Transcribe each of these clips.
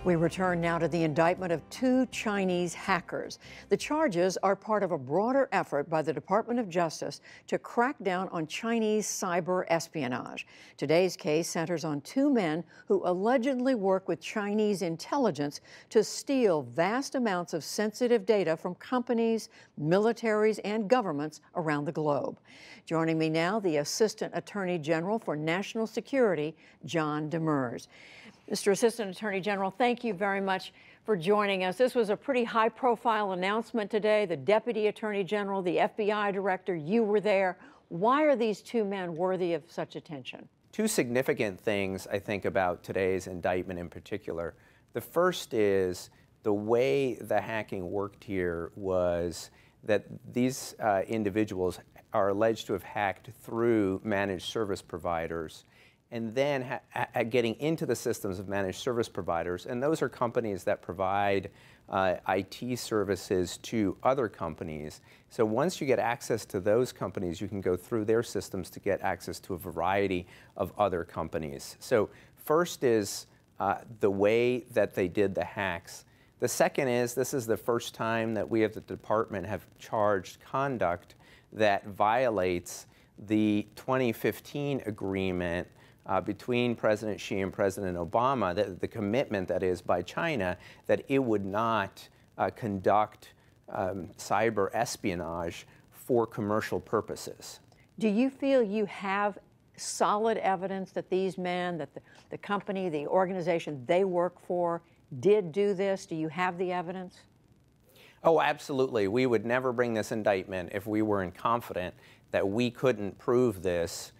We return now to the indictment of two Chinese hackers. The charges are part of a broader effort by the Department of Justice to crack down on Chinese cyber espionage. Today's case centers on two men who allegedly work with Chinese intelligence to steal vast amounts of sensitive data from companies, militaries, and governments around the globe. Joining me now, the Assistant Attorney General for National Security, John Demers. Mr. Assistant Attorney General, thank you very much for joining us. This was a pretty high-profile announcement today. The Deputy Attorney General, the FBI Director, you were there. Why are these two men worthy of such attention? Two significant things, I think, about today's indictment in particular. The first is the way the hacking worked here was that these individuals are alleged to have hacked through managed service providers and then getting into the systems of managed service providers. And those are companies that provide IT services to other companies. So once you get access to those companies, you can go through their systems to get access to a variety of other companies. So first is the way that they did the hacks. The second is this is the first time that we at the department have charged conduct that violates the 2015 agreement between President Xi and President Obama, the commitment that is by China that it would not conduct cyber espionage for commercial purposes. Do you feel you have solid evidence that these men, that the company, the organization they work for did do this? Do you have the evidence? Oh, absolutely. We would never bring this indictment if we weren't confident that we couldn't prove this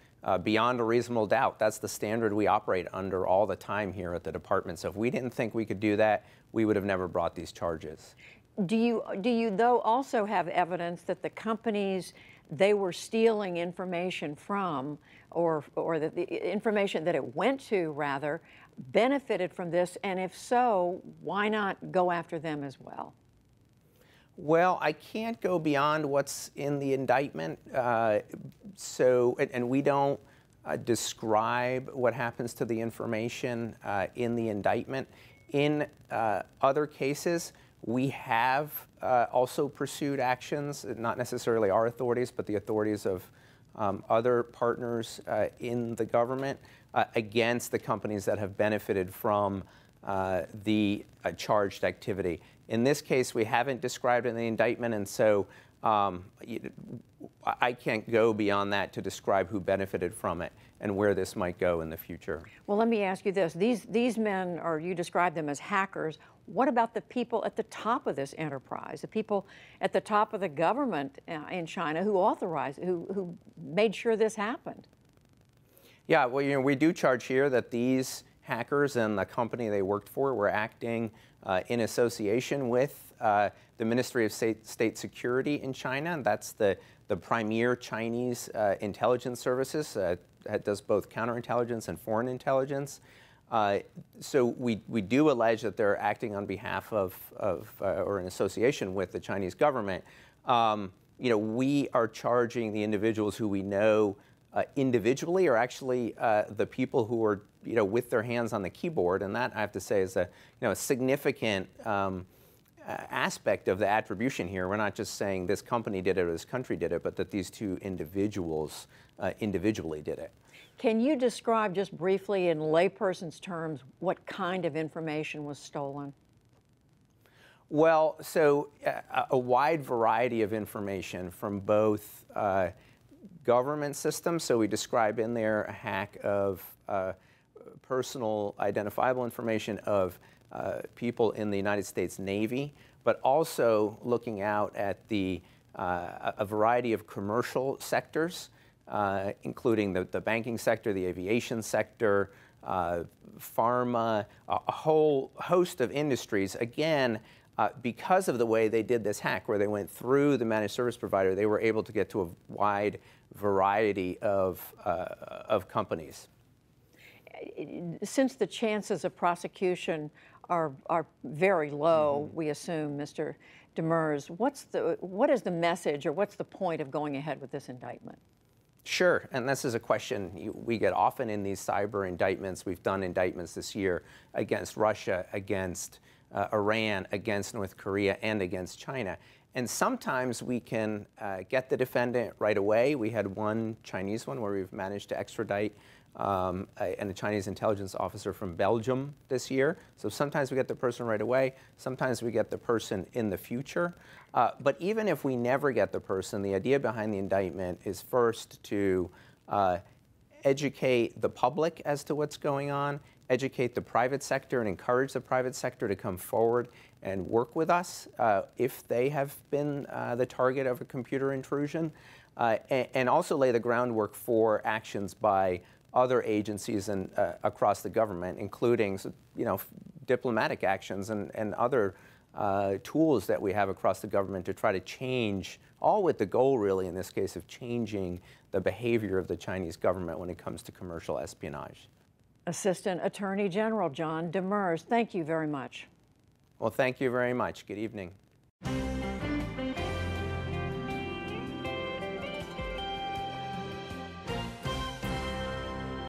beyond a reasonable doubt. That's the standard we operate under all the time here at the department. So if we didn't think we could do that, we would have never brought these charges. Do you though also have evidence that the companies they were stealing information from, or that the information that it went to rather, benefited from this? And if so, why not go after them as well? Well, I can't go beyond what's in the indictment. And we don't describe what happens to the information in the indictment. In other cases, we have also pursued actions, not necessarily our authorities, but the authorities of other partners in the government against the companies that have benefited from the charged activity. In this case, we haven't described it in the indictment, and so I can't go beyond that to describe who benefited from it and where this might go in the future. Well, let me ask you this. These men, or you describe them as hackers, what about the people at the top of this enterprise, the people at the top of the government in China who authorized, who made sure this happened? Yeah, well, we do charge here that these hackers and the company they worked for were acting in association with the Ministry of State Security in China. That's the premier Chinese intelligence services that does both counterintelligence and foreign intelligence. So we do allege that they're acting on behalf of or in association with the Chinese government. We are charging the individuals who we know individually are actually the people who are with their hands on the keyboard, and that I have to say is a significant aspect of the attribution here. We're not just saying this company did it or this country did it, but that these two individuals individually did it. Can you describe just briefly in layperson's terms what kind of information was stolen? Well, so a wide variety of information from both government systems. So we describe in there a hack of personal identifiable information of people in the United States Navy, but also looking out at a variety of commercial sectors, including the banking sector, the aviation sector, pharma, a whole host of industries. Again, because of the way they did this hack, where they went through the managed service provider, they were able to get to a wide variety of companies. Since the chances of prosecution are very low, we assume, Mr. Demers, what is the message or what's the point of going ahead with this indictment? Sure, and this is a question we get often in these cyber indictments. We've done indictments this year against Russia, against Iran, against North Korea, and against China. And sometimes we can get the defendant right away. We had one Chinese one where we've managed to extradite a Chinese intelligence officer from Belgium this year. So sometimes we get the person right away. Sometimes we get the person in the future. But even if we never get the person, the idea behind the indictment is first to educate the public as to what's going on, educate the private sector and encourage the private sector to come forward and work with us if they have been the target of a computer intrusion, and also lay the groundwork for actions by other agencies and across the government, including diplomatic actions and other tools that we have across the government to try to change, all with the goal really in this case of changing the behavior of the Chinese government when it comes to commercial espionage. Assistant Attorney General John Demers, thank you very much. Well, thank you very much. Good evening.